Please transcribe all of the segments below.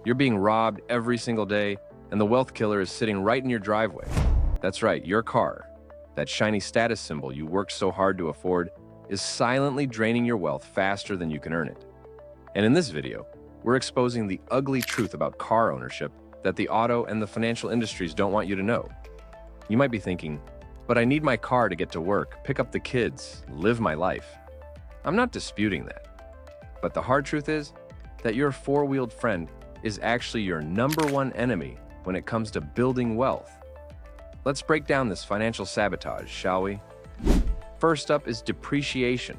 You're being robbed every single day, and the wealth killer is sitting right in your driveway. That's right, your car, that shiny status symbol you worked so hard to afford, is silently draining your wealth faster than you can earn it. And in this video, we're exposing the ugly truth about car ownership that the auto and the financial industries don't want you to know. You might be thinking, but I need my car to get to work, pick up the kids, live my life. I'm not disputing that. But the hard truth is that your four-wheeled friend is actually your #1 enemy when it comes to building wealth. Let's break down this financial sabotage, shall we? First up is depreciation.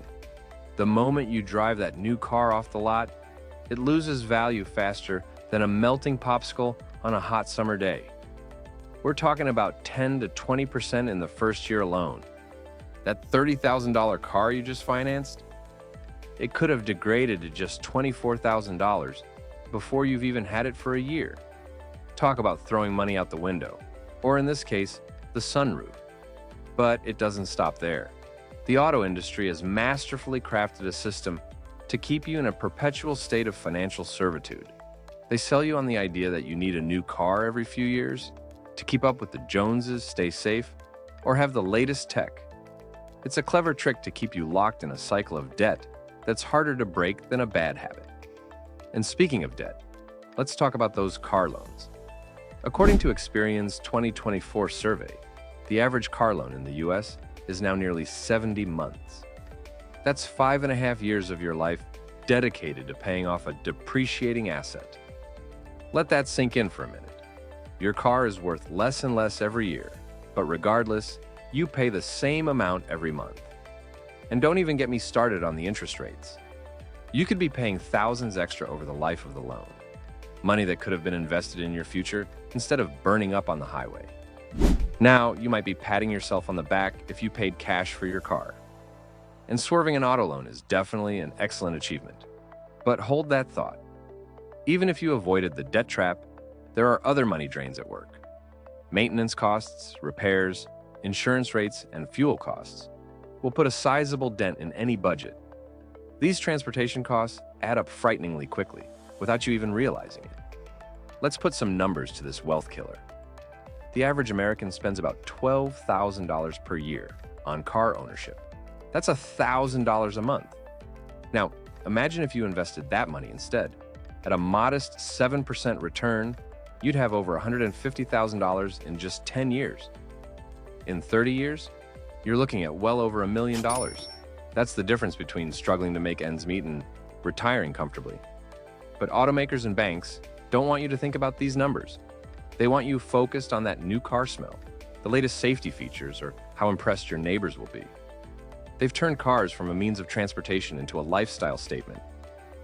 The moment you drive that new car off the lot, it loses value faster than a melting popsicle on a hot summer day. We're talking about 10 to 20% in the first year alone. That $30,000 car you just financed, it could have degraded to just $24,000 before you've even had it for a year. Talk about throwing money out the window, or in this case, the sunroof. But it doesn't stop there. The auto industry has masterfully crafted a system to keep you in a perpetual state of financial servitude. They sell you on the idea that you need a new car every few years to keep up with the Joneses, stay safe, or have the latest tech. It's a clever trick to keep you locked in a cycle of debt that's harder to break than a bad habit. And speaking of debt, let's talk about those car loans. According to Experian's 2024 survey, the average car loan in the US is now nearly 70 months. That's 5.5 years of your life dedicated to paying off a depreciating asset. Let that sink in for a minute. Your car is worth less and less every year, but regardless, you pay the same amount every month. And don't even get me started on the interest rates. You could be paying thousands extra over the life of the loan. Money that could have been invested in your future instead of burning up on the highway. Now, you might be patting yourself on the back if you paid cash for your car. And swerving an auto loan is definitely an excellent achievement. But hold that thought. Even if you avoided the debt trap, there are other money drains at work. Maintenance costs, repairs, insurance rates, and fuel costs will put a sizable dent in any budget. These transportation costs add up frighteningly quickly, without you even realizing it. Let's put some numbers to this wealth killer. The average American spends about $12,000 per year on car ownership. That's $1,000 a month. Now, imagine if you invested that money instead. At a modest 7% return, you'd have over $150,000 in just 10 years. In 30 years, you're looking at well over $1 million. That's the difference between struggling to make ends meet and retiring comfortably. But automakers and banks don't want you to think about these numbers. They want you focused on that new car smell, the latest safety features, or how impressed your neighbors will be. They've turned cars from a means of transportation into a lifestyle statement,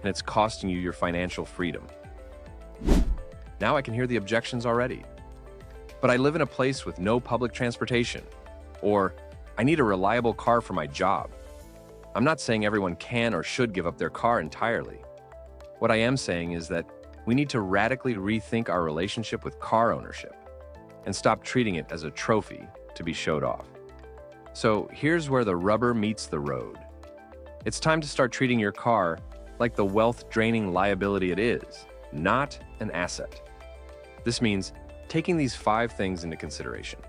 and it's costing you your financial freedom. Now I can hear the objections already. But I live in a place with no public transportation, or I need a reliable car for my job. I'm not saying everyone can or should give up their car entirely. What I am saying is that we need to radically rethink our relationship with car ownership and stop treating it as a trophy to be showed off. So here's where the rubber meets the road. It's time to start treating your car like the wealth-draining liability it is, not an asset. This means taking these 5 things into consideration.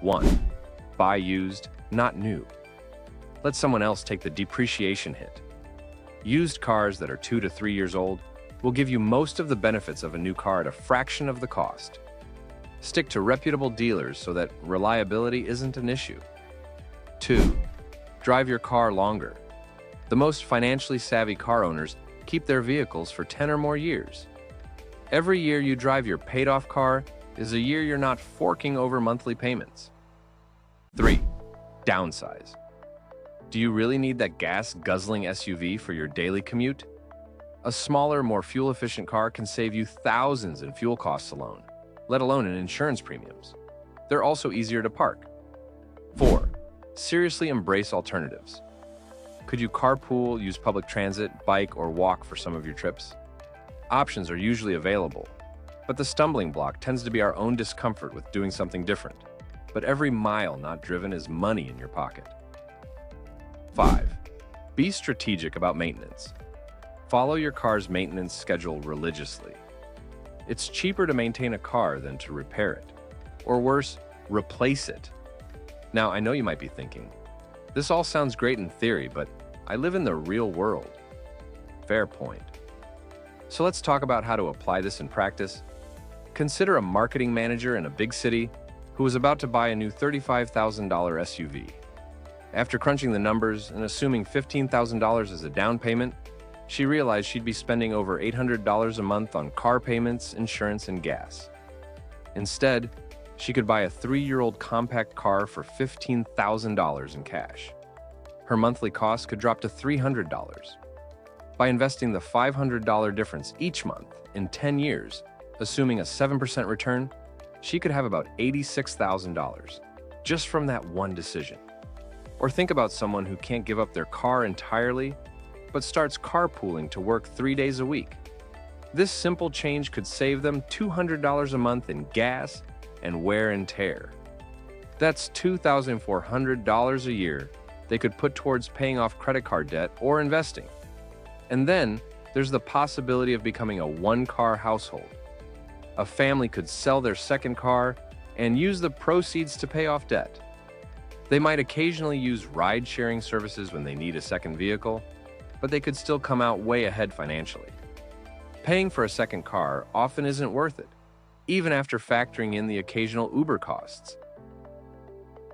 1. Buy used, not new. Let someone else take the depreciation hit. Used cars that are 2 to 3 years old will give you most of the benefits of a new car at a fraction of the cost. Stick to reputable dealers so that reliability isn't an issue. 2. Drive your car longer. The most financially savvy car owners keep their vehicles for 10 or more years. Every year you drive your paid-off car is a year you're not forking over monthly payments. 3. Downsize. Do you really need that gas-guzzling SUV for your daily commute? A smaller, more fuel-efficient car can save you thousands in fuel costs alone, let alone in insurance premiums. They're also easier to park. 4. Seriously embrace alternatives. Could you carpool, use public transit, bike, or walk for some of your trips? Options are usually available, but the stumbling block tends to be our own discomfort with doing something different. But every mile not driven is money in your pocket. 5. Be strategic about maintenance. Follow your car's maintenance schedule religiously. It's cheaper to maintain a car than to repair it. Or worse, replace it. Now, I know you might be thinking, this all sounds great in theory, but I live in the real world. Fair point. So let's talk about how to apply this in practice. Consider a marketing manager in a big city who was about to buy a new $35,000 SUV. After crunching the numbers and assuming $15,000 as a down payment, she realized she'd be spending over $800 a month on car payments, insurance, and gas. Instead, she could buy a 3-year-old compact car for $15,000 in cash. Her monthly cost could drop to $300. By investing the $500 difference each month in 10 years, assuming a 7% return, she could have about $86,000 just from that one decision. Or think about someone who can't give up their car entirely, but starts carpooling to work 3 days a week. This simple change could save them $200 a month in gas and wear and tear. That's $2,400 a year they could put towards paying off credit card debt or investing. And then there's the possibility of becoming a one-car household. A family could sell their second car and use the proceeds to pay off debt. They might occasionally use ride-sharing services when they need a second vehicle, but they could still come out way ahead financially. Paying for a second car often isn't worth it, even after factoring in the occasional Uber costs.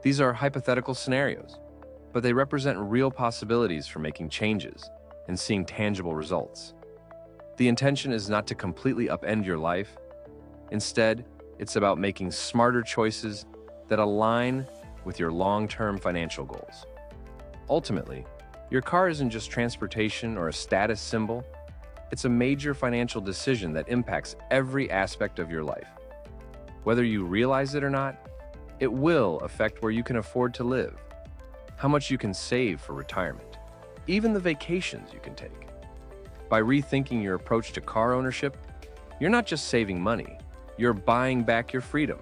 These are hypothetical scenarios, but they represent real possibilities for making changes and seeing tangible results. The intention is not to completely upend your life. Instead, it's about making smarter choices that align with your long-term financial goals. Ultimately, your car isn't just transportation or a status symbol. It's a major financial decision that impacts every aspect of your life. Whether you realize it or not, it will affect where you can afford to live, how much you can save for retirement, even the vacations you can take. By rethinking your approach to car ownership, you're not just saving money, you're buying back your freedom.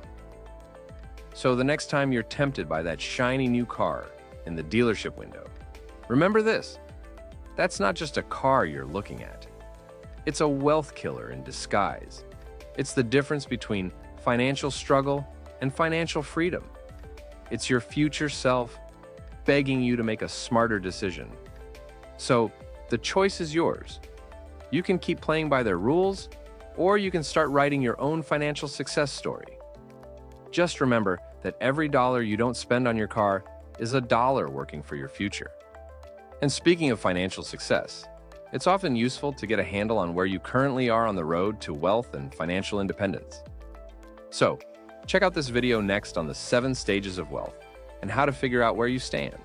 So the next time you're tempted by that shiny new car in the dealership window, remember this: that's not just a car you're looking at. It's a wealth killer in disguise. It's the difference between financial struggle and financial freedom. It's your future self begging you to make a smarter decision. So the choice is yours. You can keep playing by their rules, or you can start writing your own financial success story. Just remember that every dollar you don't spend on your car is a dollar working for your future. And speaking of financial success, it's often useful to get a handle on where you currently are on the road to wealth and financial independence. So, check out this video next on the 7 stages of wealth and how to figure out where you stand.